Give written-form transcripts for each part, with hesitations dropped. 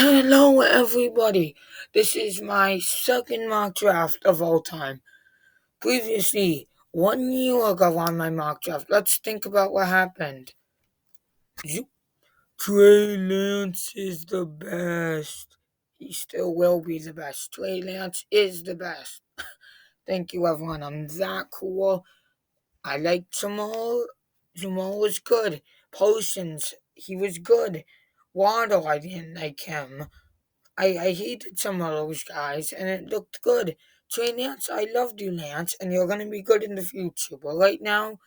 Hello, everybody. This is my second mock draft of all time. Previously, 1 year ago on my mock draft, let's think about what happened. Trey Lance is the best. He still will be the best. Trey Lance is the best. Thank you, everyone. I'm that cool. I like Jamal. Jamal was good. Parsons, he was good. Waddle, I didn't like him. I hated some of those guys, and it looked good. Trey Lance, I loved you, Lance, and you're going to be good in the future. But right now,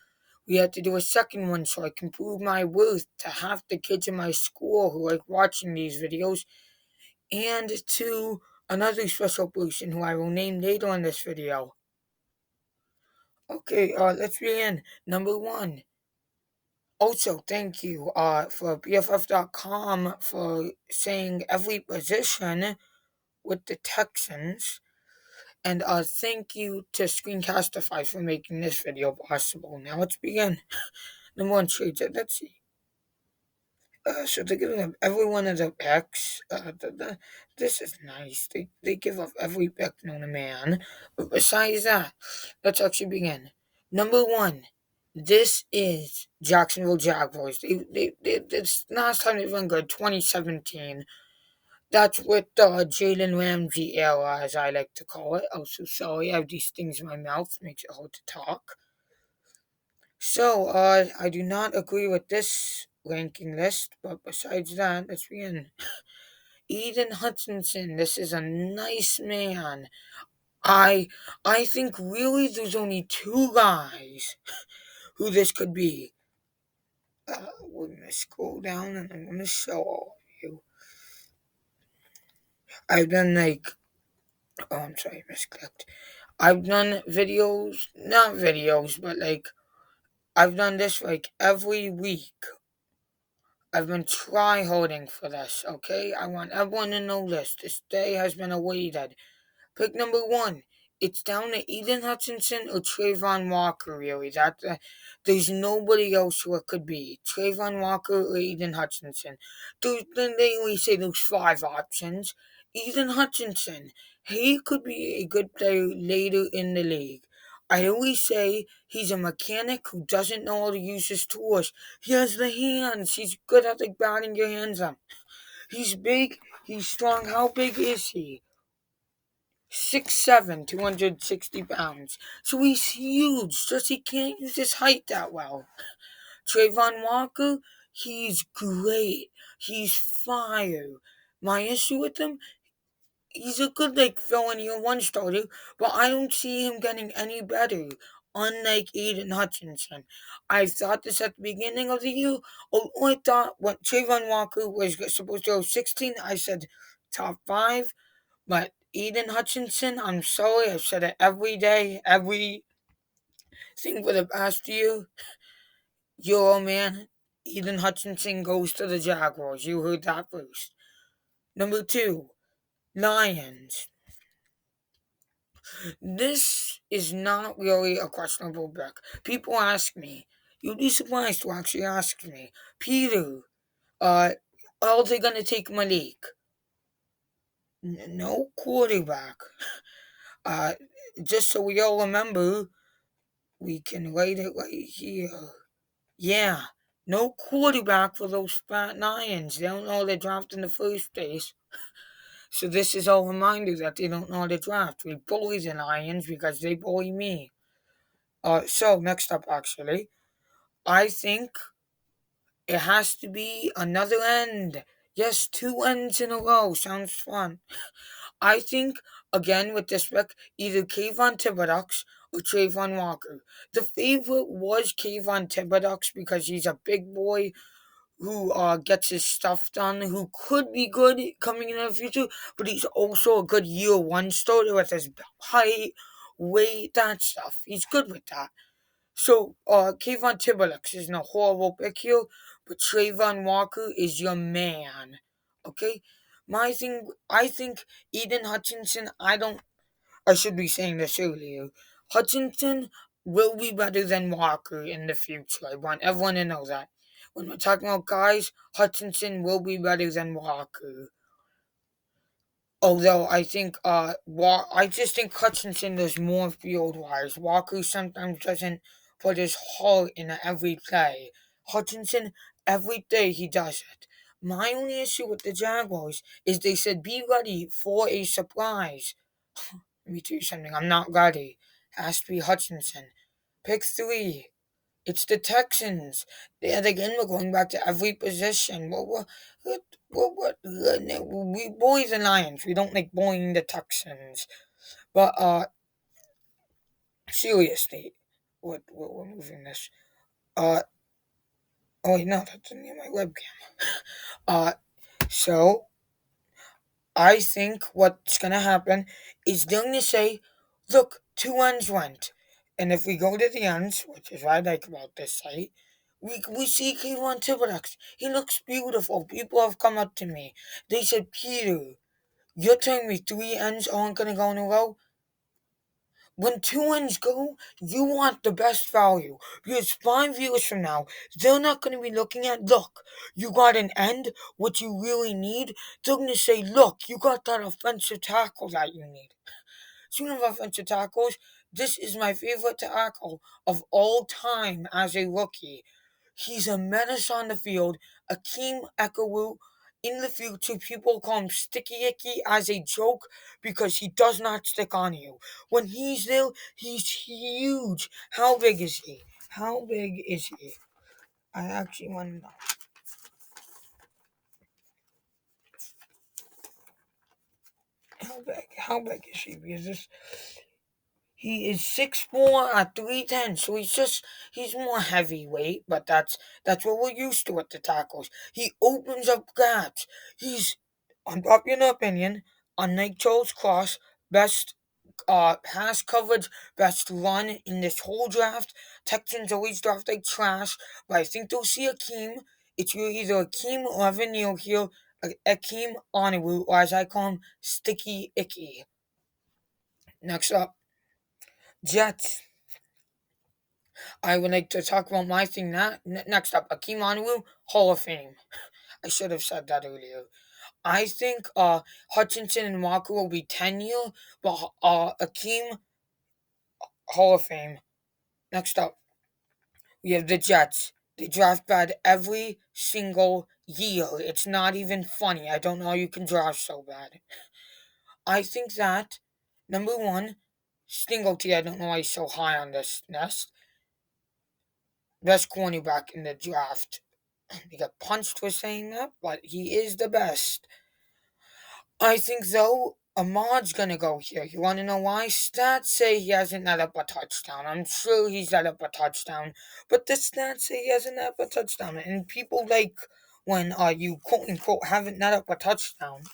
we have to do a second one so I can prove my worth to half the kids in my school who like watching these videos, and to another special person who I will name later in this video. Okay, let's begin. Number one. Also, thank you for BFF.com for saying every position with the Texans. And thank you to Screencastify for making this video possible. Now let's begin. Number one trades. Let's see. So they're giving up every one of the picks. This is nice. They give up every pick known to man. But besides that, let's actually begin. Number one. This is Jacksonville Jaguars. This last time they won good, 2017. That's with Jalen Ramsey era, as I like to call it. Oh, so sorry, I have these things in my mouth, makes it hard to talk. So, I do not agree with this ranking list, but besides that, let's begin. Eden Hutchinson, this is a nice man. I I think really there's only two guys who this could be. We're gonna scroll down and I'm gonna show all of you. I've done like, oh, I'm sorry, misclicked. I've done videos, not videos, but like, I've done this like every week. I've been try harding for this, okay? I want everyone to know this. This day has been awaited. Pick number one. It's down to Eden Hutchinson or Trayvon Walker, really. There's nobody else who it could be. Trayvon Walker or Eden Hutchinson. They always say there's five options. Eden Hutchinson. He could be a good player later in the league. I always say he's a mechanic who doesn't know how to use his tools. He has the hands. He's good at like batting your hands up. He's big. He's strong. How big is he? 6'7", 260 pounds. So he's huge, just he can't use his height that well. Trayvon Walker, he's great. He's fire. My issue with him, he's a good like fill-in year one starter, but I don't see him getting any better. Unlike Aiden Hutchinson. I thought this at the beginning of the year. I thought when Trayvon Walker was supposed to go 16, I said top 5. But Eden Hutchinson, I'm sorry, I've said it every day, everything for the past year. Your old man, Eden Hutchinson goes to the Jaguars. You heard that first. Number two, Lions. This is not really a questionable pick. People ask me, you'd be surprised who actually asks me, Peter, uh, are they going to take Malik? No quarterback. Uh, just so we all remember, we can write it right here. Yeah, no quarterback for those fat Lions. They don't know how to draft in the first place. So this is a reminder that they don't know how to draft. We bully the Lions because they bully me. So next up, actually, I think it has to be another end. Yes, two ends in a row. Sounds fun. I think, again, with this pick, either Kayvon Thibodeaux or Trayvon Walker. The favorite was Kayvon Thibodeaux because he's a big boy who gets his stuff done, who could be good coming in the future, but he's also a good year one starter with his height, weight, that stuff. He's good with that. So, Kayvon Thibodeaux isn't a horrible pick here, but Trayvon Walker is your man. Okay? I think Eden Hutchinson, I should be saying this earlier. Hutchinson will be better than Walker in the future. I want everyone to know that. When we're talking about guys, Hutchinson will be better than Walker. Although I think I just think Hutchinson does more field wise. Walker sometimes doesn't put his heart in every play. Hutchinson, every day he does it. My only issue with the Jaguars is they said be ready for a surprise. Let me tell you something. I'm not ready. Has to be Hutchinson. Pick three. It's the Texans. They're again. We're going back to every position. We bully the Lions. We don't like bullying the Texans. But seriously, we're moving this. Uh, oh wait, no, that's near my webcam. Uh, so I think what's gonna happen is they're gonna say, "Look, two ends went," and if we go to the ends, which is what I like about this site, we see Kayvon Thibodeaux. He looks beautiful. People have come up to me. They said, "Peter, you're telling me three ends aren't gonna go in a row?" When two ends go, you want the best value. Because 5 years from now, they're not going to be looking at, look, you got an end, what you really need. They're going to say, look, you got that offensive tackle that you need. Speaking of offensive tackles, this is my favorite tackle of all time as a rookie. He's a menace on the field. Akeem Ekawu. In the future, people call him Sticky Icky as a joke because he does not stick on you. When he's there, he's huge. How big is he? How big is he? I actually want to know. How big is he? Because he is 6'4" at 310, so he's more heavyweight, but that's what we're used to with the tackles. He opens up gaps. He's, unpopular opinion, unlike Charles Cross, best pass coverage, best run in this whole draft. Texans always draft like trash, but I think they'll see Akeem. It's either Akeem or Evan Neal here. Akeem Onaru, or as I call him, Sticky Icky. Next up, Jets. I would like to talk about my thing now. Next up, Akeem Onaru, Hall of Fame. I should have said that earlier. I think Hutchinson and Walker will be 10-year, but Akeem, Hall of Fame. Next up, we have the Jets. They draft bad every single year. It's not even funny. I don't know how you can draft so bad. I think that, number one, Singletary, I don't know why he's so high on this nest. Best cornerback in the draft. He got punched for saying that, but he is the best. I think though Ahmad's gonna go here. You wanna know why? Stats say he hasn't let up a touchdown. I'm sure he's let up a touchdown, but the stats say he hasn't let up a touchdown. And people like when you quote unquote haven't let up a touchdown.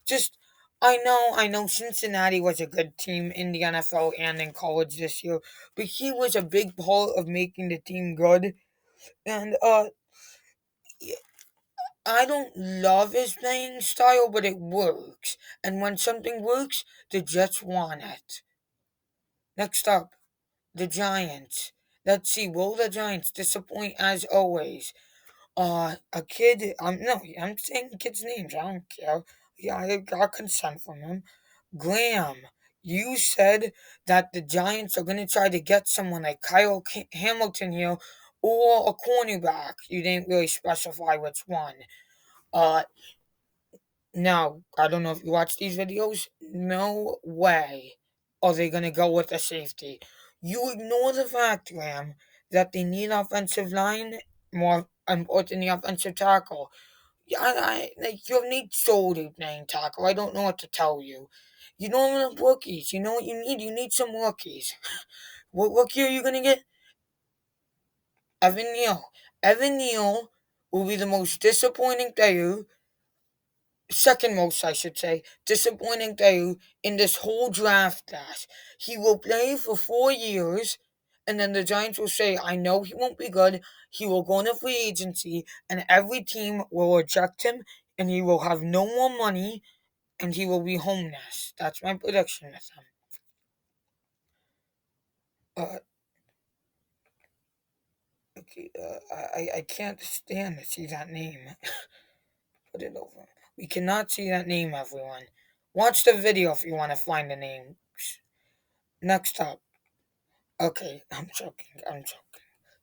Just I know Cincinnati was a good team in the NFL and in college this year, but he was a big part of making the team good. And I don't love his playing style, but it works. And when something works, the Jets want it. Next up, the Giants. Let's see, will the Giants disappoint as always? A kid, no, I'm saying kids' names, I don't care. Yeah, I got consent from him. Graham, you said that the Giants are going to try to get someone like Hamilton here or a cornerback. You didn't really specify which one. Uh, Now, I don't know if you watch these videos. No way are they going to go with a safety. You ignore the fact, Graham, that they need offensive line, more importantly, offensive tackle. Yeah, like you need solely playing tackle. I don't know what to tell you. You don't have rookies. You know what you need? You need some rookies. What rookie are you going to get? Evan Neal. Evan Neal will be the most disappointing player, second most, I should say, disappointing player in this whole draft class. He will play for 4 years, and then the Giants will say, I know he won't be good. He will go into free agency, and every team will reject him, and he will have no more money, and he will be homeless. That's my prediction with him. Uh, okay, I can't stand to see that name. Put it over. We cannot see that name, everyone. Watch the video if you want to find the names. Next up. Okay, I'm joking. I'm joking.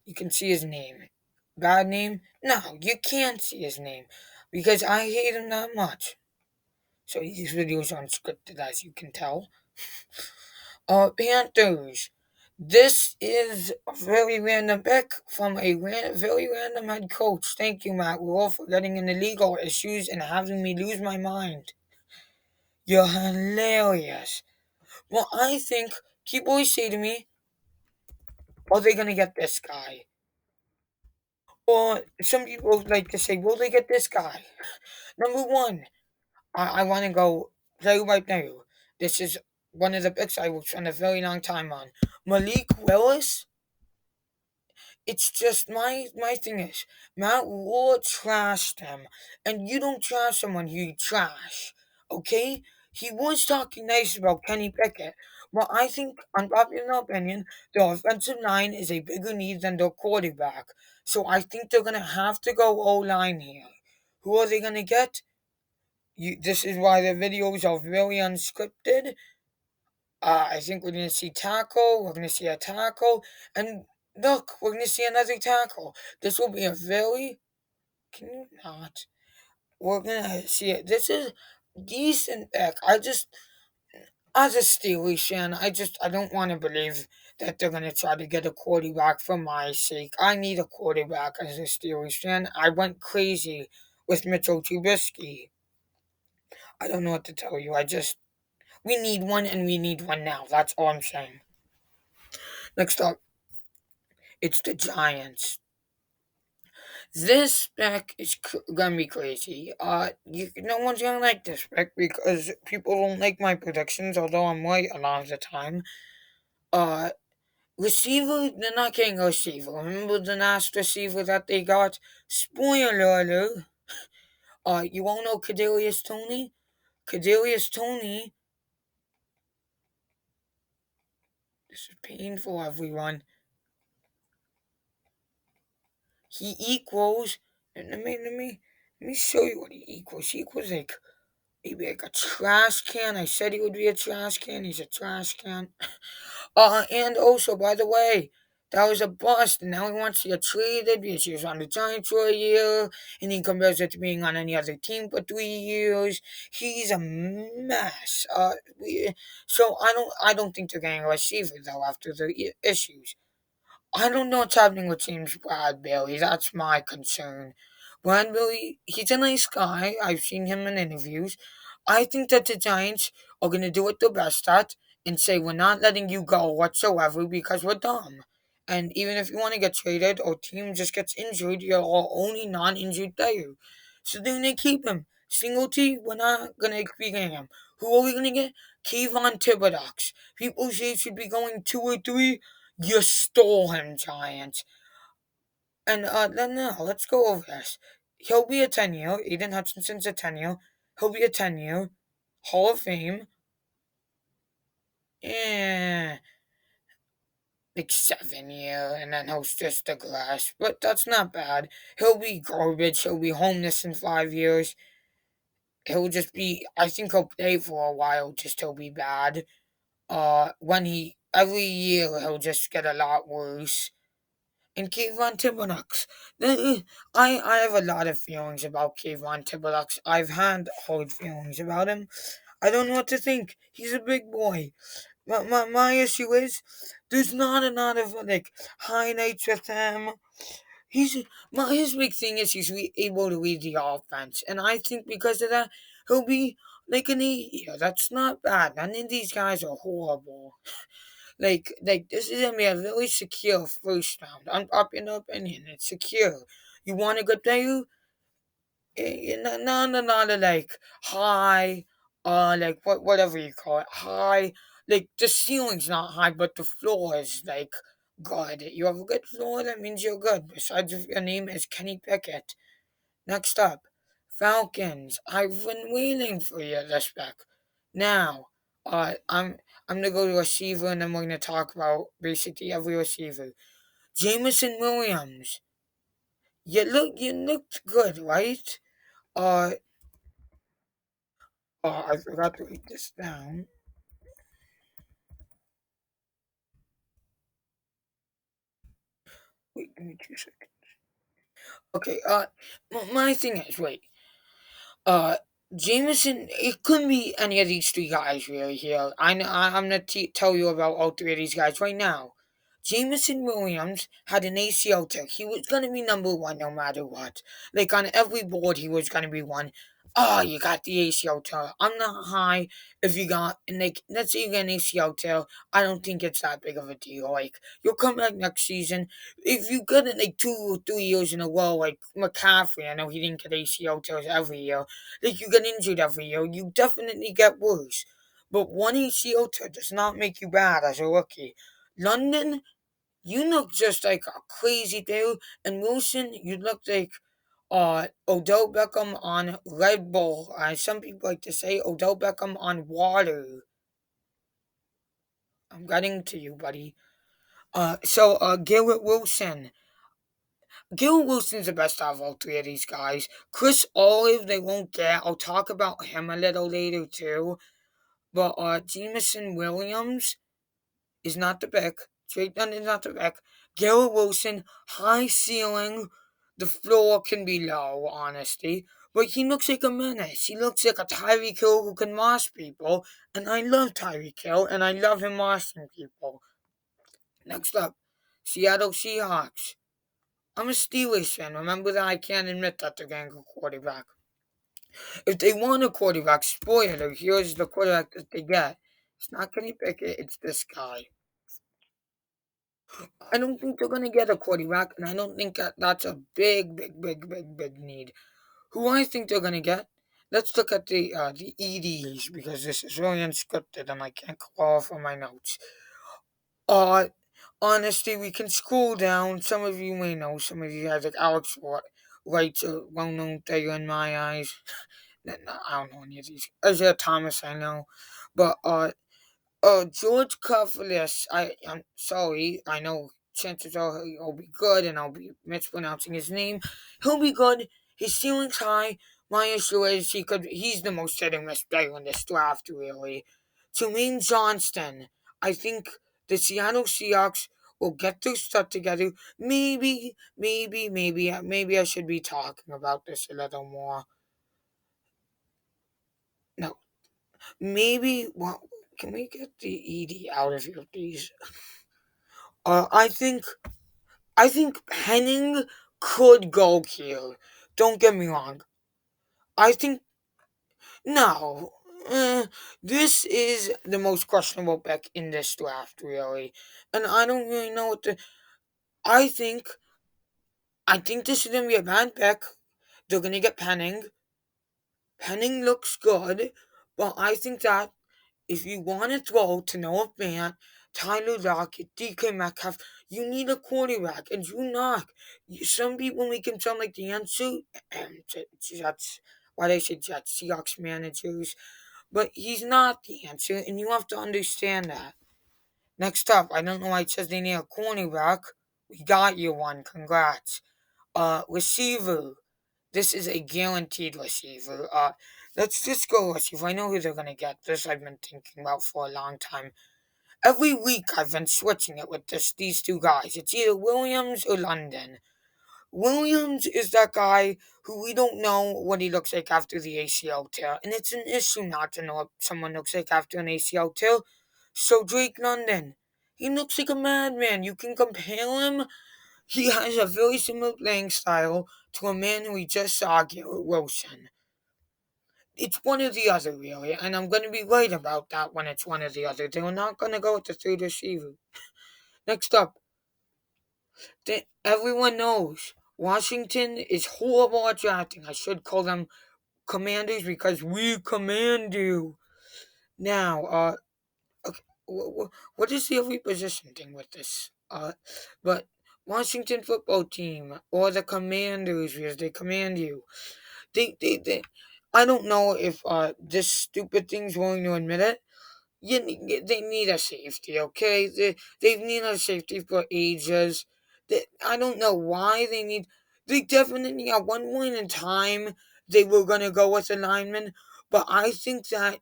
You can see his name. Bad name? No, you can't see his name because I hate him that much. So these videos are unscripted, as you can tell. Panthers. This is a very random pick from a very random head coach. Thank you, Matt Rule, for getting into legal issues and having me lose my mind. You're hilarious. Well, I think people always say to me, are they going to get this guy? Or some people like to say, will they get this guy? Number one, I want to go play right now. This is one of the picks I will spend a very long time on. Malik Willis. It's just my thing is Matt Rule trashed him, and you don't trash someone you trash. Okay, he was talking nice about Kenny Pickett, but I think, unpopular opinion, the offensive line is a bigger need than their quarterback. So I think they're gonna have to go O line here. Who are they gonna get? This is why the videos are very unscripted. I think we're going to see tackle. We're going to see a tackle. And look, we're going to see another tackle. This will be a very. Can you not? We're going to see it. This is decent pick. As a Steelers fan, I don't want to believe that they're going to try to get a quarterback for my sake. I need a quarterback as a Steelers fan. I went crazy with Mitchell Trubisky. I don't know what to tell you. We need one and we need one now. That's all I'm saying. Next up, it's the Giants. This spec is gonna be crazy. No one's gonna like this spec because people don't like my predictions, although I'm right a lot of the time. Uh, Receiver, they're not getting a receiver. Remember the last receiver that they got? Spoiler alert. You won't know Kadarius Toney? Kadarius Toney, this is painful, everyone. He equals, let me show you what he equals. He equals like maybe like a trash can. I said he would be a trash can. He's a trash can. And also, by the way, that was a bust, and now he wants to get traded because he was on the Giants for a year, and he compares it to being on any other team for 3 years. He's a mess. So I don't think they're getting a receiver though after the issues. I don't know what's happening with James Bradbury. That's my concern. Bradbury, he's a nice guy. I've seen him in interviews. I think that the Giants are going to do what they're best at and say, we're not letting you go whatsoever because we're dumb. And even if you want to get traded or team just gets injured, you're our only non injured player. So they're going to keep him. Single T, we're not going to be getting him. Who are we going to get? Kayvon Thibodeaux. People say he should be going 2 or 3. You stole him, Giants. And then no, let's go over this. He'll be a 10-year. Aiden Hutchinson's a 10-year. He'll be a 10-year Hall of Fame. Yeah, like 7-year, and then he'll just the glass. But that's not bad. He'll be garbage. He'll be homeless in 5 years. He'll just be. I think he'll play for a while. Just he'll be bad. When he every year he'll just get a lot worse. And Kayvon Thibodeaux. I have a lot of feelings about Kayvon Thibodeaux. I've had hard feelings about him. I don't know what to think. He's a big boy. My issue is there's not a lot of like highlights with him. His big thing is able to read the offense, and I think because of that he'll be like an 8 year. That's not bad. None of these guys are horrible. Like this is gonna be a very secure first round. Unpopular opinion, it's secure. You want a good player? Not like high, like whatever you call it, high. Like the ceiling's not high, but the floor is like good. You have a good floor, that means you're good. Besides, if your name is Kenny Pickett. Next up, Falcons. I've been waiting for you this back. Now, I'm gonna go to receiver, and then we're gonna talk about basically every receiver. Jameson Williams. You looked good, right? Uh, I forgot to write this down. Wait, give me 2 seconds. Okay, my thing is, wait. Uh, Jameson, it couldn't be any of these three guys really here. I'm gonna tell you about all three of these guys right now. Jameson Williams had an ACL tear. He was gonna be number one no matter what. Like on every board, he was gonna be one. Oh, you got the ACL tear. I'm not high if you got, and like, let's say you get an ACL tear. I don't think it's that big of a deal. Like, you'll come back next season. If you get it like 2 or 3 years in a row, like McCaffrey, I know he didn't get ACL tears every year. Like, you get injured every year, you definitely get worse. But one ACL tear does not make you bad as a rookie. London, you look just like a crazy dude, and Wilson, you look like Odell Beckham on Red Bull. Some people like to say Odell Beckham on water. I'm getting to you, buddy. Garrett Wilson. Garrett Wilson's the best out of all three of these guys. Chris Olive, they won't get. I'll talk about him a little later too. But Jameson Williams is not the pick. Drake London is not the pick. Garrett Wilson, high ceiling. The floor can be low, honestly. But he looks like a menace. He looks like a Tyreek Hill who can moss people. And I love Tyreek Hill, and I love him mossing people. Next up, Seattle Seahawks. I'm a Steelers fan. Remember that I can't admit that they're getting a quarterback. If they want a quarterback, spoiler, here's the quarterback that they get. It's not Kenny Pickett, it's this guy. I don't think they're going to get a quarterback, and I don't think that's a big need. Who I think they're going to get? Let's look at the EDs because this is really unscripted and I can't call from my notes. Uh, Honestly, we can scroll down. Some of you may know, some of you guys like Alex Wright's a well-known player in my eyes. I don't know any of these. Isaiah Thomas, I know, but George Karvelis, I'm sorry, I know chances are he'll be good and I'll be mispronouncing his name. He'll be good. His ceiling's high. My issue is he's the most hit and miss player in this draft, really. Jermaine Johnston, I think the Seattle Seahawks will get their stuff together. Maybe I should be talking about this a little more. No, maybe, well, can we get the ED out of here, please? Uh, I think I think Henning could go here. Don't get me wrong. I think no. This is the most questionable pick in this draft, really, and I don't really know what to. I think I think this is gonna be a bad pick. They're gonna get Penning. Penning looks good, but I think that if you want to throw to Noah Fant, Tyler Lockett, DK Metcalf, you need a quarterback, and you not. Some people make him sound like the answer, and Jets, why they say Jets, Seahawks managers, but he's not the answer, and you have to understand that. Next up, I don't know why it says they need a cornerback. We got you one, congrats. Receiver. This is a guaranteed receiver. Let's just go receiver. I know who they're gonna get. This I've been thinking about for a long time. Every week I've been switching it with these two guys. It's either Williams or London. Williams is that guy who we don't know what he looks like after the ACL tear, and it's an issue not to know what someone looks like after an ACL tear. So Drake London, he looks like a madman. You can compare him. He has a very similar playing style to a man who we just saw, Garrett Wilson. It's one or the other, really, and I'm going to be right about that when it's one or the other. They're not going to go with the third receiver. Next up, everyone knows Washington is horrible at drafting. I should call them Commanders because we command you. Now, okay, what is the every position thing with this? But Washington football team or the Commanders because they command you. They I don't know if this stupid thing's willing to admit it. They need a safety, okay? They've needed a safety for ages. I don't know why they need. They definitely, at one point in time, they were going to go with a lineman. But I think that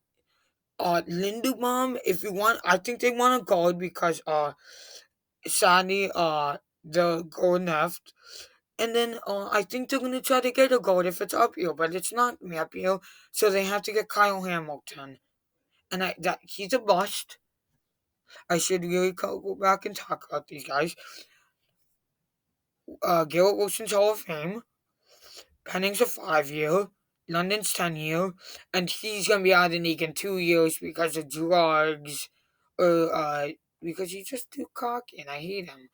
Lindebaum, if you want, I think they want a guard because sadly the guard left. And then I think they're gonna try to get a guard if it's uphill, but it's not gonna be uphill, so they have to get Kyle Hamilton. And that he's a bust. I should really go back and talk about these guys. Garrett Wilson's Hall of Fame. Penning's a 5 year. London's 10 year, and he's gonna be out of the league in 2 years because of drugs, or because he's just too cocky, and I hate him.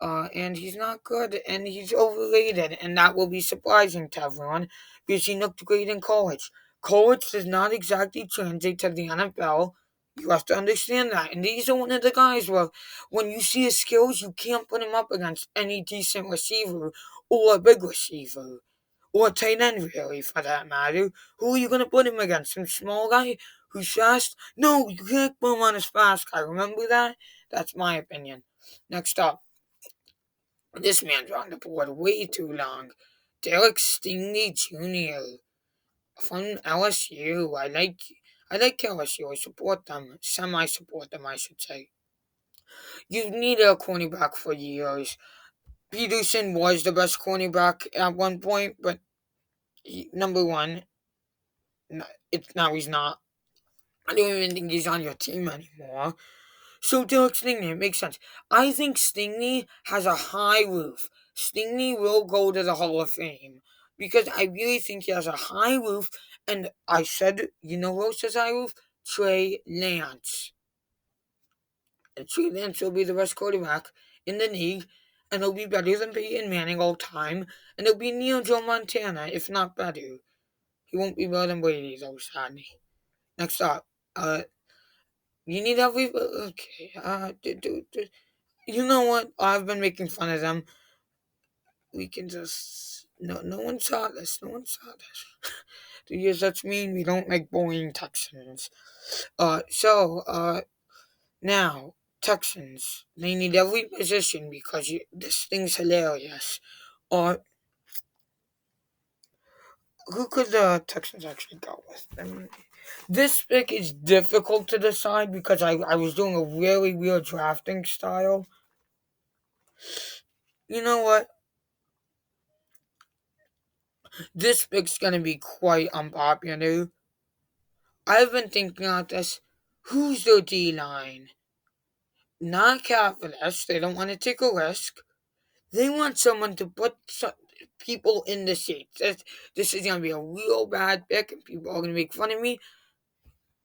And he's not good, and he's overrated, and that will be surprising to everyone because he looked great in college. College does not exactly translate to the NFL. You have to understand that. And these are one of the guys where, when you see his skills, you can't put him up against any decent receiver or a big receiver. Or a tight end, really, for that matter. Who are you going to put him against? Some small guy who's fast? No, you can't put him on his fast guy. Remember that? That's my opinion. Next up. This man's on the board way too long. Derek Stingley Jr. from LSU. I like LSU. I support them. Semi support them, I should say. You needed a cornerback for years. Peterson was the best cornerback at one point, but number one, it's now he's not. I don't even think he's on your team anymore. So Derek Stingley, it makes sense. I think Stingley has a high roof. Stingley will go to the Hall of Fame because I really think he has a high roof. And I said, you know who else has a high roof? Trey Lance. And Trey Lance will be the best quarterback in the league, and he'll be better than Peyton Manning all time, and he'll be near Joe Montana, if not better. He won't be better than Brady, though, sadly. Next up, you need every. Okay, you know what? I've been making fun of them. We can just no one saw this. No one saw this. Because that's mean we don't like bullying Texans. Now Texans, they need every position because this thing's hilarious. Who could the Texans actually go with? This pick is difficult to decide because I was doing a really weird drafting style. You know what? This pick's gonna be quite unpopular. I've been thinking about this. Who's their D line? Not capitalists. They don't want to take a risk. They want someone to put people in the seats. This is gonna be a real bad pick, and people are gonna make fun of me.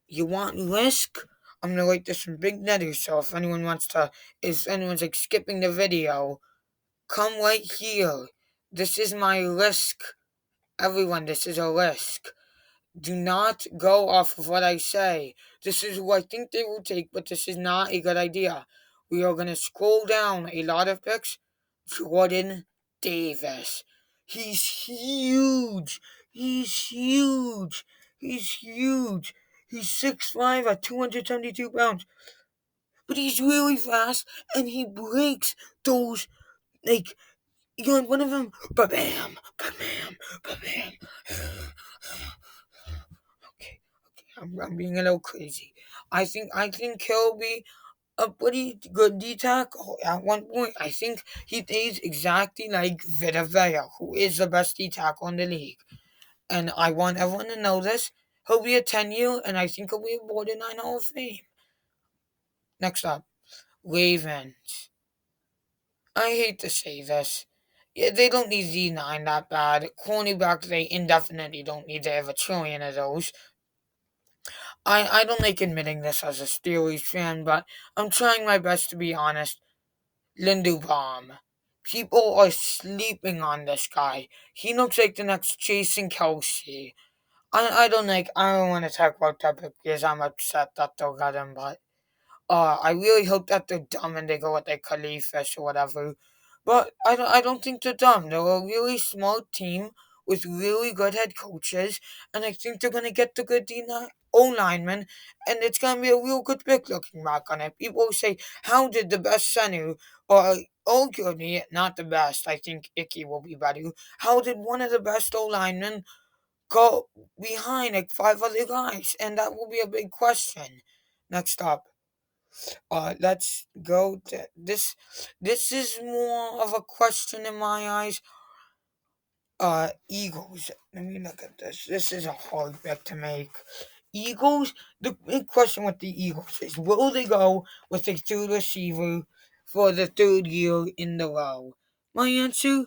You want risk? I'm gonna write this in big letters. So if anyone wants to, if anyone's like skipping the video, come right here. This is my risk. Everyone, this is a risk. Do not go off of what I say. This is who I think they will take, but this is not a good idea. We are going to scroll down a lot of picks. Jordan Davis. He's huge. He's huge. He's huge. He's 6'5" at 272 pounds. But he's really fast, and he breaks those, like, you know, one of them, ba-bam, ba-bam, ba-bam. Okay, I'm being a little crazy. I think he'll be a pretty good D tackle at one point. I think he plays exactly like Vita Vea, who is the best D tackle in the league. And I want everyone to know this. He'll be a 10 year, and I think he'll be a borderline Hall of Fame. Next up, Ravens. I hate to say this. Yeah, they don't need Z9 that bad. Cornerback, they indefinitely don't need to have a trillion of those. I don't like admitting this as a Steelers fan, but I'm trying my best to be honest. Lindebaum. People are sleeping on this guy. He looks like the next Jason Kelsey. I don't want to talk about that because I'm upset that they'll get him, but I really hope that they're dumb and they go with like Khalifa or whatever. But I don't think they're dumb. They're a really smart team with really good head coaches, and I think they're gonna get the good O lineman, and it's gonna be a real good pick looking back on it. People say, how did the best center, or arguably not the best, I think Icky will be better. How did one of the best O linemen go behind like five other guys, and that will be a big question. Next up, let's go to this. This is more of a question in my eyes. Eagles. Let me look at this. This is a hard bet to make. Eagles. The big question with the Eagles is: will they go with a third receiver for the third year in the row? My answer: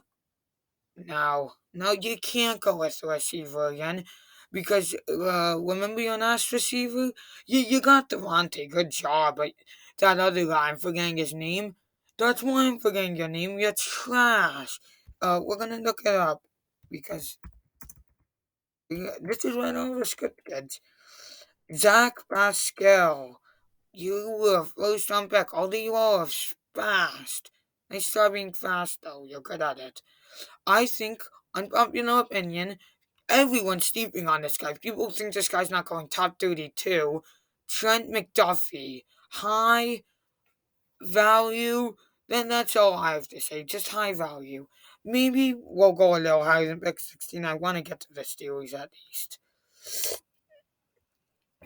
no, no, you can't go with the receiver again because remember your last receiver? You got Devontae, good job, but that other guy, I'm forgetting his name. That's why I'm forgetting your name. You're trash. We're gonna look it up because this is right over the script, kids. Zach Pascal, you were a first round pick. Although you are fast. Nice try being fast though. You're good at it. I think, unpopular opinion, everyone's sleeping on this guy. People think this guy's not going top 32. Trent McDuffie, high value, then that's all I have to say. Just high value. Maybe we'll go a little higher than pick 16. I want to get to the Steelers at least.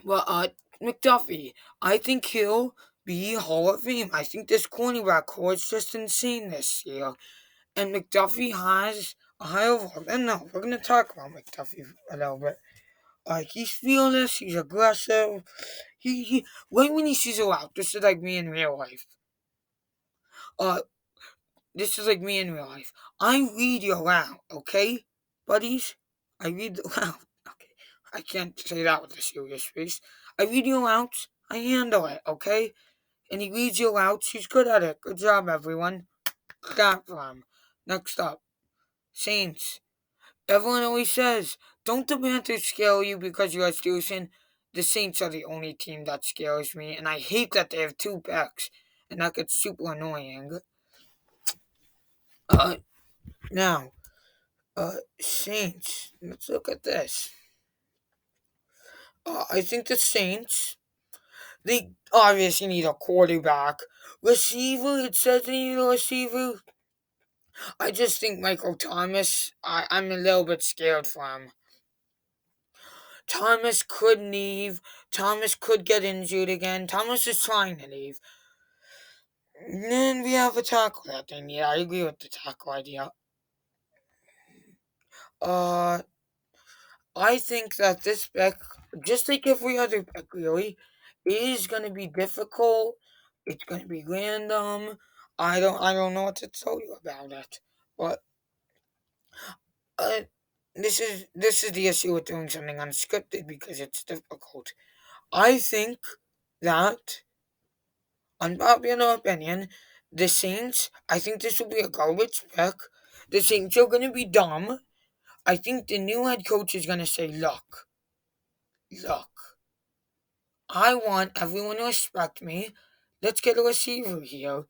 Well, McDuffie, I think he'll be Hall of Fame. I think this cornerback core is just insane this year. And McDuffie has a high overall. And no, we're gonna talk about McDuffie a little bit. He's fearless. He's aggressive. He right when he sees a route. This is like me in real life. Uh, this is like me in real life. I read your route, okay, buddies. I read the route. Okay, I can't say that with a serious face. I read your routes. I handle it, okay. And he reads your routes. He's good at it. Good job, everyone. Clap for him. Next up, Saints. Everyone always says, don't the Panthers scare you because you're a Steelers fan? The Saints are the only team that scares me, and I hate that they have two picks, and that gets super annoying. Uh, now, Saints. Let's look at this. I think the Saints, they obviously need a quarterback. Receiver, it says they need a receiver. I just think Michael Thomas, I'm a little bit scared for him. Thomas could leave. Thomas could get injured again. Thomas is trying to leave. And then we have a tackle that they need. I agree with the tackle idea. Uh, I think that this pick, just like every other pick, really, is going to be difficult. It's going to be random. I don't know what to tell you about it. But uh, this is the issue with doing something unscripted because it's difficult. I think that unpopular opinion, the Saints, I think this will be a garbage pick. The Saints are going to be dumb. I think the new head coach is going to say, look, I want everyone to respect me. Let's get a receiver here.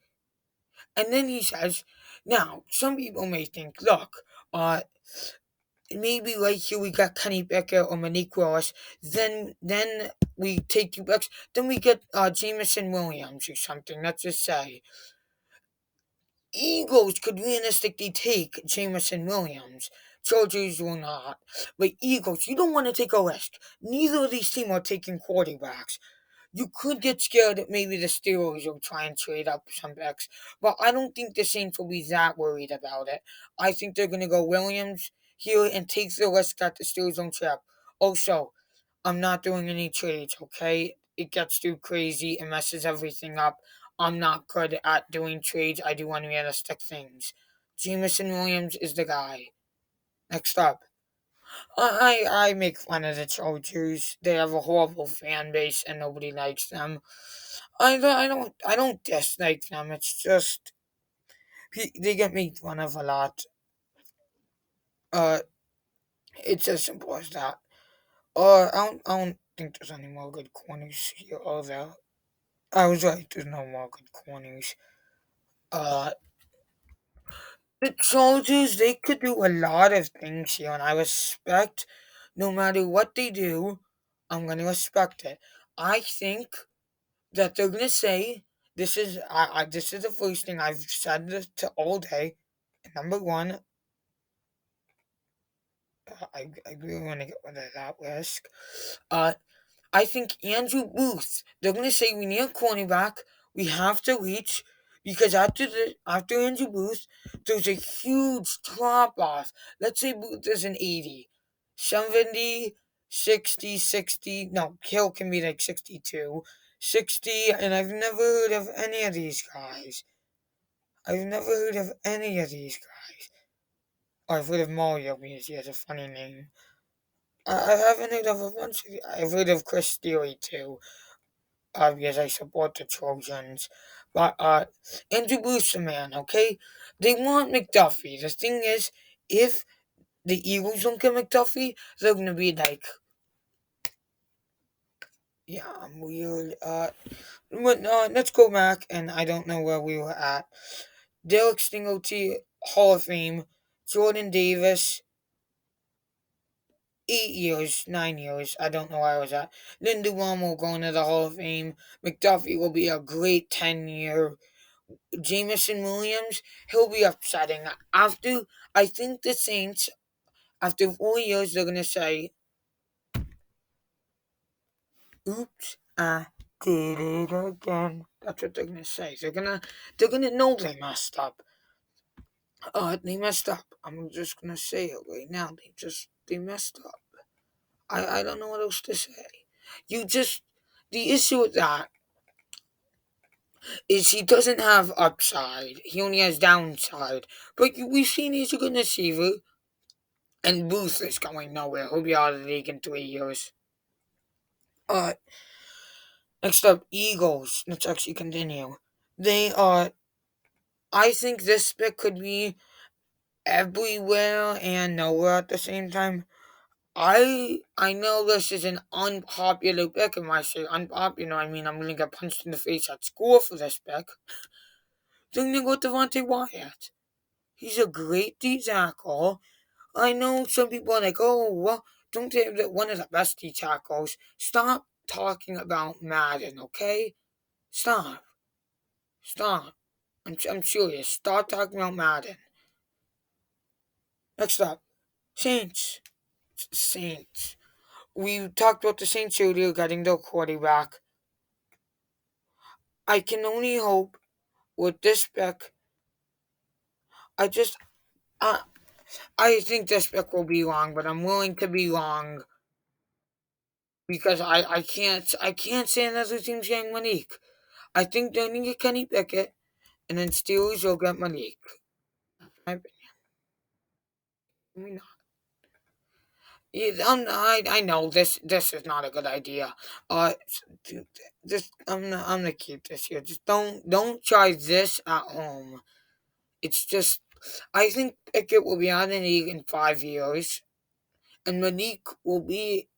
And then he says, now, some people may think, look, maybe right here we got Kenny Becker or Monique Wallace. Then we take two backs. Then we get Jameson Williams or something. Let's just say. Eagles could realistically take Jameson Williams. Chargers will not. But Eagles, you don't want to take a risk. Neither of these teams are taking quarterbacks. You could get scared that maybe the Steelers will try and trade up some picks, but I don't think the Saints will be that worried about it. I think they're going to go Williams here and take the risk that the Steelers don't trap. Also, I'm not doing any trades, okay? It gets too crazy and messes everything up. I'm not good at doing trades. I do unrealistic things. Jameson Williams is the guy. Next up. I make fun of the Chargers. They have a horrible fan base and nobody likes them. I don't dislike them. It's just they get made fun of a lot. Uh, it's as simple as that. I don't think there's any more good corners here. Are there? I was right. There's no more good corners. Uh, the Chargers, they could do a lot of things here, and I respect. No matter what they do, I'm gonna respect it. I think that they're gonna say this is the first thing I've said this to all day. Number one, I really want to get rid of that risk. Uh, I think Andrew Booth, they're going to say we need a cornerback. We have to reach because after Andrew Booth, there's a huge drop off. Let's say Booth is an 80, 70, 60, 60. No, Hill can be like 62, 60, and I've never heard of any of these guys. I've never heard of any of these guys. Oh, I've heard of Mario because he has a funny name. I haven't heard of a bunch of. I've heard of Chris Steele too. Because I support the Trojans. But Andrew Booth's a man, okay? They want McDuffie. The thing is, if the Eagles don't get McDuffie, they're gonna be like, yeah, I'm weird. But let's go back, and I don't know where we were at. Derek Stingleton, Hall of Fame. Jordan Davis, 8 years, 9 years. I don't know where I was at. Linda will go into the Hall of Fame. McDuffie will be a great 10-year. Jameson Williams, he'll be upsetting. I think the Saints, after 4 years, they're gonna say, "Oops, I did it again." That's what they're gonna say. They're gonna know they messed up. They messed up. I'm just gonna say it right now. They messed up. I don't know what else to say. You just the issue with that is he doesn't have upside. He only has downside. But we've seen he's a good receiver. And Booth is going nowhere. He'll be out of the league in 3 years. Uh, Next up, Eagles. Let's actually continue. They are. I think this pick could be everywhere and nowhere at the same time. I know this is an unpopular pick, and when I say unpopular, I mean I'm gonna get punched in the face at school for this pick. They're gonna go Devontae Wyatt. He's a great D tackle. I know some people are like, oh, well, don't they have one of the best D tackles? Stop talking about Madden, okay? Stop. Stop. I'm serious. Stop talking about Madden. Next up, Saints. Saints. We talked about the Saints earlier getting their quarterback. I can only hope with this pick. I just, uh, I think this pick will be wrong, but I'm willing to be wrong because I can't say another team's getting Malik. I think they're gonna get Kenny Pickett, and then Steelers will get Malik. I mean, I know this is not a good idea. Just I'm gonna keep this here. Just don't try this at home. It's just I think Pickett will be out of the league in 5 years, and Malik will be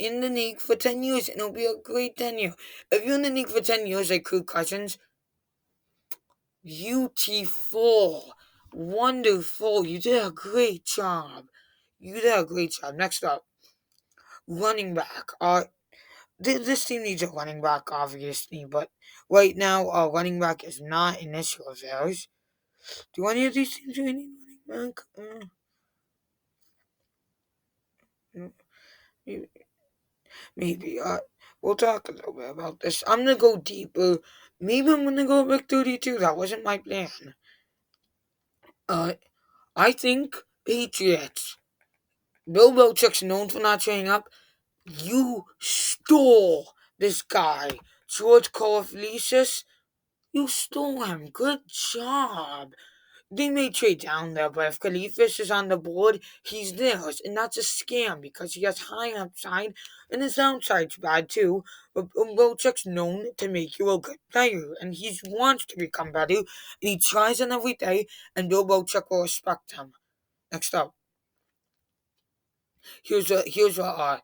in the league for 10 years, and it'll be a great 10 year. If you're in the league for 10 years like Kirk Cousins, beautiful, wonderful. You did a great job. You did a great job. Next up, running back. This team needs a running back, obviously, but right now, running back is not an issue of theirs. Do any of these teams really need running back? Maybe. maybe. We'll talk a little bit about this. I'm gonna go deeper. Maybe I'm gonna go Rick 32. That wasn't my plan. Uh, I think Patriots. Bill Belichick's known for not showing up. You stole this guy, George Karlaftis. You stole him. Good job. They may trade down there, but if Khalifis is on the board, he's theirs. And that's a scam because he has high upside and his downside's bad too. But Belichick's known to make you a good player, and he wants to become better, and he tries it every day, and Bill Belichick will respect him. Next up, here's what.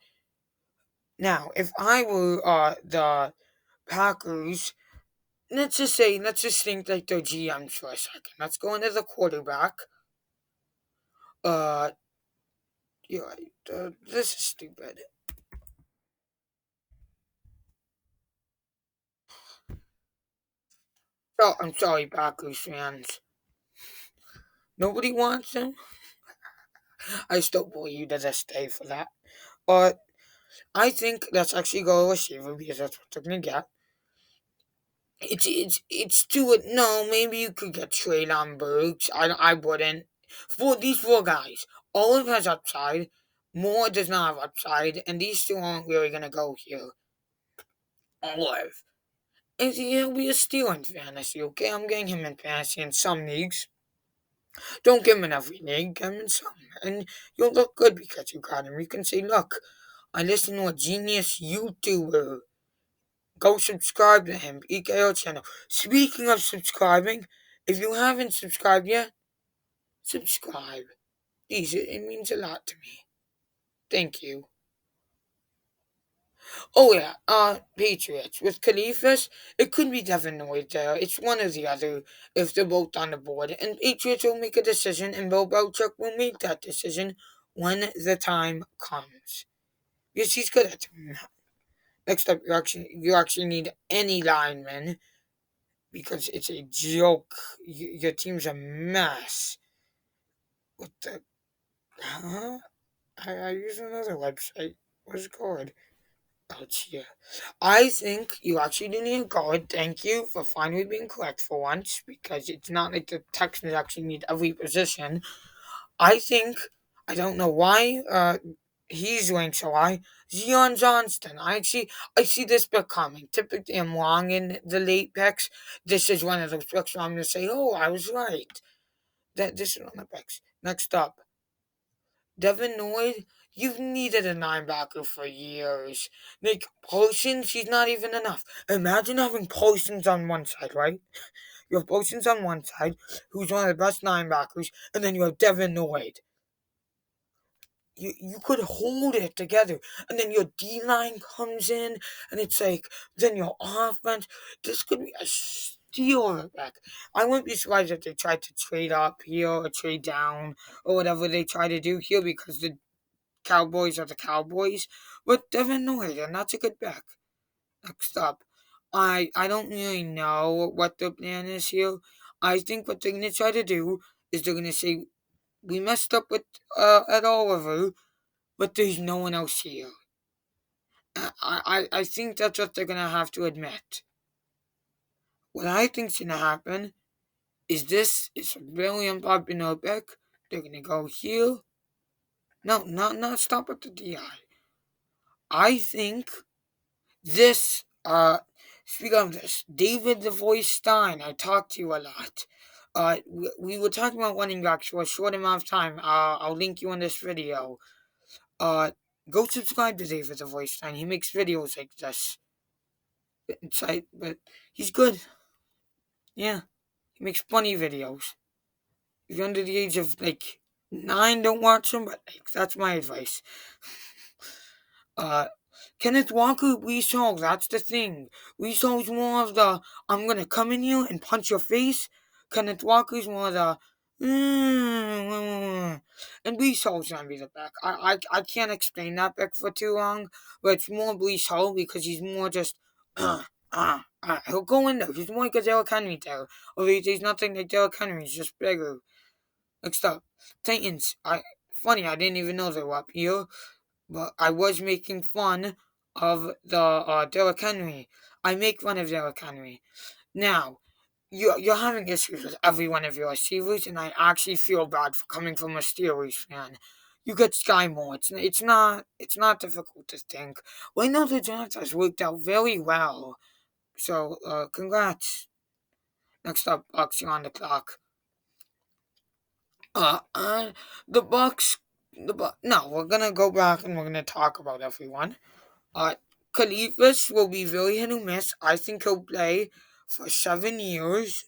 Now, if I were the Packers, let's just think like their GMs for a second. Let's go into the quarterback. Uh, you're right. This is stupid. Oh, I'm sorry, Packers fans. Nobody wants him. I still believe you to this day for that. But I think let's actually go to receiver because that's what they're gonna get. It's too no. Maybe you could get trade on Burks. I wouldn't. For these four guys, Olive has upside. Moore does not have upside, and these two aren't really gonna go here. Olive, and he'll be a steal in fantasy. Okay, I'm getting him in fantasy in some leagues. Don't give him in every league. Give him in some, and you'll look good because you got him. You can say, "Look, I listened to a genius YouTuber. Go subscribe to him, EKO channel." Speaking of subscribing, if you haven't subscribed yet, subscribe. Please, it means a lot to me. Thank you. Oh yeah, Patriots. With Khalifas, it could be Devin Lloyd there. It's one or the other if they're both on the board. And Patriots will make a decision, and Bill Belichick will make that decision when the time comes. Because he's good at doing that. Next up, you actually need any lineman because it's a joke. Your team's a mess. What the? Huh? I use another website. What's it called? Oh, it's here. I think you actually do need a guard. Thank you for finally being correct for once because it's not like the Texans actually need every position. I think, I don't know why he's ranked so high. Zion Johnston. I see this pick coming. Typically, I'm wrong in the late picks. This is one of those picks where I'm going to say, oh, I was right. This is one of the picks. Next up, Devin Lloyd. You've needed a linebacker for years. Like, Parsons, he's not even enough. Imagine having Parsons on one side, right? You have Parsons on one side, who's one of the best linebackers, and then you have Devin Lloyd. You could hold it together, and then your D line comes in, and it's like then your offense. This could be a steal back. I wouldn't be surprised if they tried to trade up here or trade down or whatever they try to do here because the Cowboys are the Cowboys. But Devin Lloyd, and that's a good back. Next up, I don't really know what the plan is here. I think what they're gonna try to do is they're gonna say we messed up with Ed Oliver, but there's no one else here. I think that's what they're gonna have to admit. What I think's gonna happen is this is a very unpopular pick. They're gonna go here. No, not stop at the DI. I think this speak of this, David the Voice Stein, I talked to you a lot. We were talking about running backs for a short amount of time. I'll link you in this video. Uh, Go subscribe to David the Voice Stein. He makes videos like this. It's like, but he's good. Yeah, he makes funny videos. If you're under the age of like 9, don't watch him. But like, that's my advice. Uh, Kenneth Walker, Weasel, that's the thing. Weasel's more of the I'm gonna come in here and punch your face. Kenneth Walker's more of the and Weasel's gonna be the back. I can't explain that back for too long, but it's more Weasel because he's more just he'll go in there. He's more like a Derrick Henry there. Or he's nothing like Derrick Henry, he's just bigger. Next up, Titans. I didn't even know they were up here. But I was making fun of the Derrick Henry. I make fun of Derrick Henry. Now, you're having issues with every one of your receivers, and I actually feel bad for coming from a Steelers fan. You get Sky Moore. It's not difficult to think. We know the draft has worked out very well. So congrats. Next up, Bucks, you're on the clock. Uh, uh the Bucks. No, we're gonna go back and we're gonna talk about everyone. Uh, Khalifas will be very hit or miss. I think he'll play for 7 years.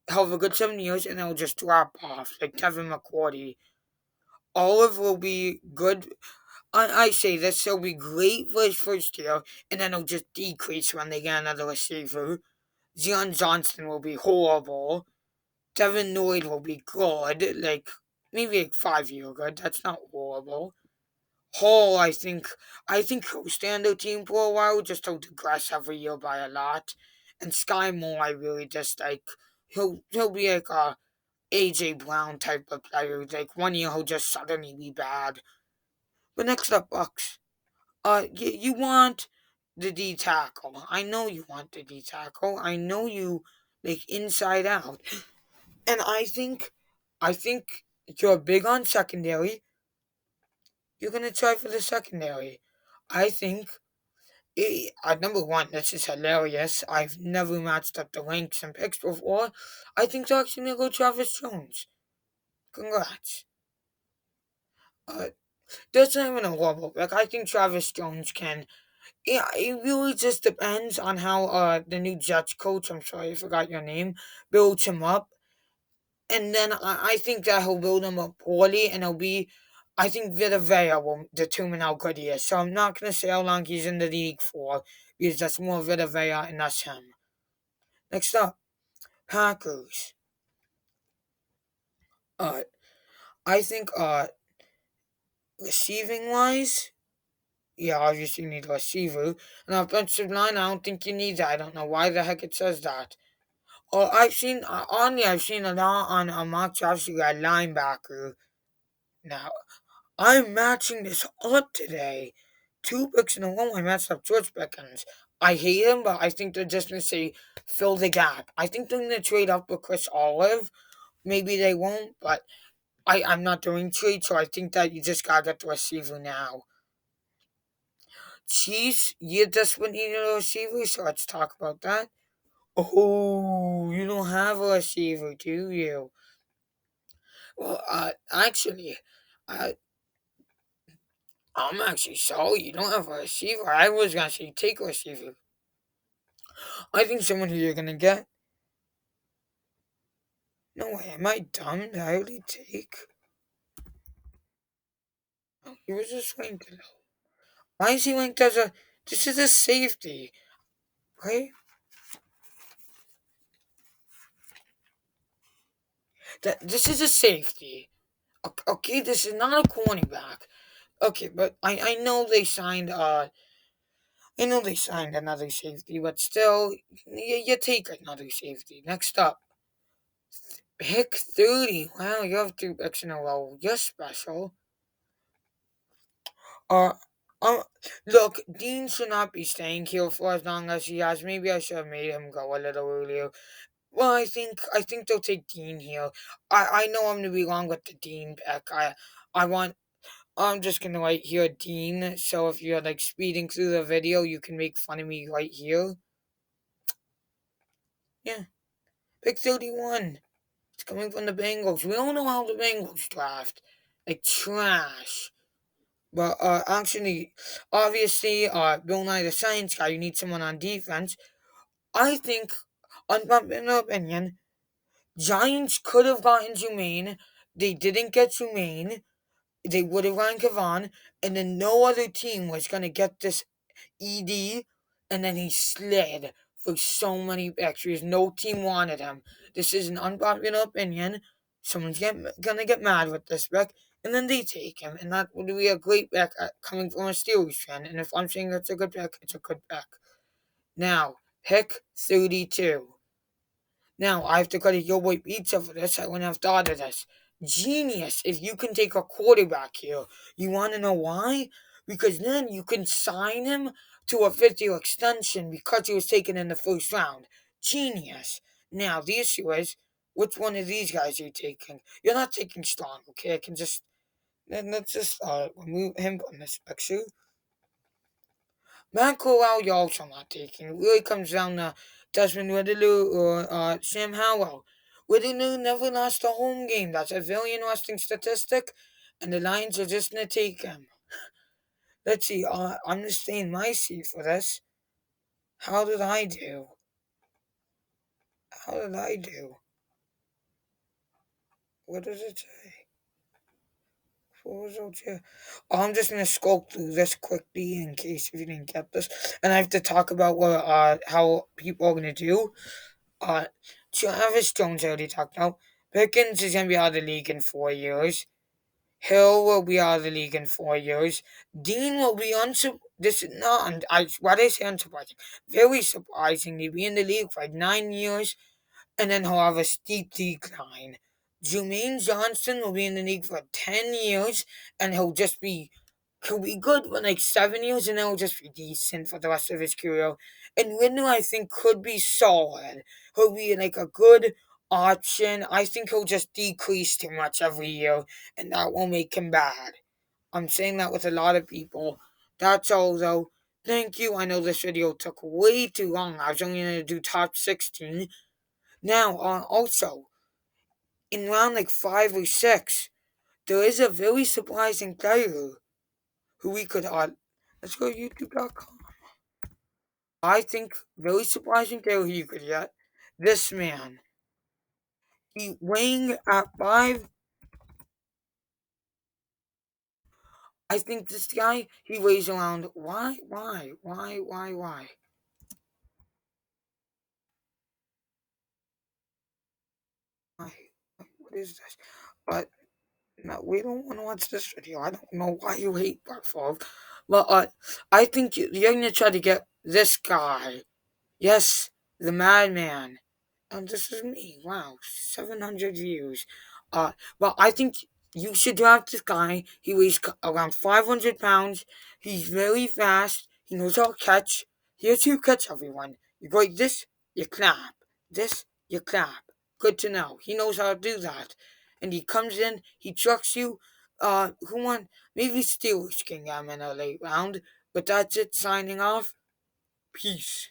He'll have a good 7 years, and he'll just drop off like Kevin McCourty. Olive will be good. I say this, he'll be great for his first year, and then he'll just decrease when they get another receiver. Zion Johnston will be horrible. Devin Lloyd will be good, like maybe like 5 year good. That's not horrible. Hall, I think he'll stay on the team for a while, just he'll digress every year by a lot. And Sky Moore, I really just like he'll be like AJ Brown type of player. Like 1 year he'll just suddenly be bad. But next up, Bucks. You want the D tackle. I know you want the D tackle. I know you like inside out. And I think you're big on secondary. You're gonna try for the secondary. I think number one, this is hilarious. I've never matched up the ranks and picks before. I think they're actually gonna go Travis Jones. Congrats. Uh, that's not even a horrible pick. I think Travis Jones can. Yeah, it really just depends on how the new Jets coach, I'm sorry I forgot your name, builds him up. And then I think that he'll build him up poorly, and he'll be. I think Vita Vea will determine how good he is. So I'm not gonna say how long he's in the league for, because that's more Vita Vea and that's him. Next up, Packers. Uh, I think receiving wise, yeah, obviously you need a receiver. And offensive line, I don't think you need that. I don't know why the heck it says that. I've seen a lot on mock drafts. You got linebacker. Now I'm matching this up today. Two picks in a row. I matched up George Pickens. I hate him, but I think they're just gonna say fill the gap. I think they're gonna trade up with Chris Olive. Maybe they won't, but I'm not doing trade, so I think that you just gotta get the receiver now. Chiefs, you desperately need a receiver, so let's talk about that. Oh, you don't have a receiver, do you? Well, actually, I, I'm actually sorry you don't have a receiver. I was gonna say take a receiver. I think someone who you're gonna get. No way, am I dumb? Did I already take? Oh, he was just ranked. Why is he ranked as a? This is a safety, right? This is a safety. Okay, this is not a cornerback. Okay, but I know they signed another safety, but still, you take another safety. Next up, pick 30. Wow, you have two picks in a row. You're special. Uh, um, Look, Dean should not be staying here for as long as he has. Maybe I should have made him go a little earlier. Well, I think they'll take Dean here. I know I'm gonna be wrong with the Dean pick. I want. I'm just gonna write here Dean. So if you're like speeding through the video, you can make fun of me right here. Yeah, pick 31. It's coming from the Bengals. We don't know how the Bengals draft. Like trash. But actually, obviously, Bill Nye the Science Guy, you need someone on defense. I think, in my opinion, Giants could have gotten Jermaine. They didn't get Jermaine. They would have gotten Kavan, and then no other team was gonna get this ED, and then he slid for so many extras. No team wanted him. This is an unpopular opinion. Gonna get mad with this pick, and then they take him, and that would be a great pick coming from a Steelers fan. And if I'm saying that's a good pick, it's a good pick. Now, pick 32. Now, I have to credit your boy Pizza for this. I wouldn't have thought of this. Genius if you can take a quarterback here. You want to know why? Because then you can sign him to a 5th-year extension because he was taken in the first round. Genius. Now, the issue is, which one of these guys are you taking? You're not taking Strong, okay? I can just, let's just remove him from this picture. Matt Corral, you're also not taking. It really comes down to Desmond Riddler or Sam Howell. Riddler never lost a home game. That's a very interesting statistic, and the Lions are just going to take him. Let's see. I'm going to stay in my seat for this. How did I do? How did I do? What does it say? I'm just gonna scroll through this quickly in case if you didn't get this, and I have to talk about what how people are gonna do. Uh, Travis Jones already talked about. Pickens is gonna be out of the league in 4 years. Hill will be out of the league in 4 years. Dean will be this is not what I say unsurprising. Very surprisingly be in the league for like 9 years, and then he'll have a steep decline. Jermaine Johnson will be in the league for 10 years, and he'll be good for like 7 years, and then he'll just be decent for the rest of his career. And Lindner, I think, could be solid. He'll be like a good option. I think he'll just decrease too much every year, and that will make him bad. I'm saying that with a lot of people. That's all, though. Thank you. I know this video took way too long. I was only going to do top 16. Now, also, in round like 5 or 6, there is a very surprising player who we could let's go to youtube.com. I think very surprising player who you could get. This man. He weighing at 5. I think this guy, he weighs around, why? Why? What is this? But no, we don't want to watch this video. I don't know why you hate Buckfall. But I think you're gonna try to get this guy. Yes, the madman. And this is me. Wow, 700 views. Well, I think you should draft this guy. He weighs around 500 pounds. He's very fast. He knows how to catch. Here's how you catch everyone. You go like this, you clap. This, you clap. Good to know. He knows how to do that. And he comes in, he trucks you. Who won? Maybe Steelers can get him in a late round. But that's it. Signing off. Peace.